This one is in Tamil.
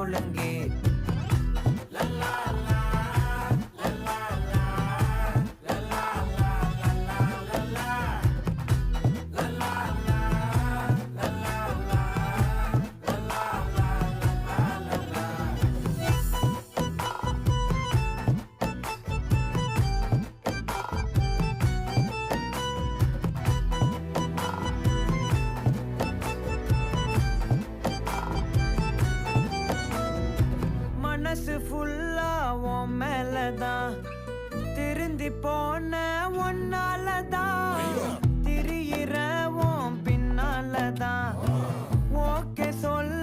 முழங்கே மனசு ஃபுல்லா உன் மேலதான் திருந்தி போன ஒன்னாலதான் திரியிற உன் பின்னாலதான் ஓகே சொல்ல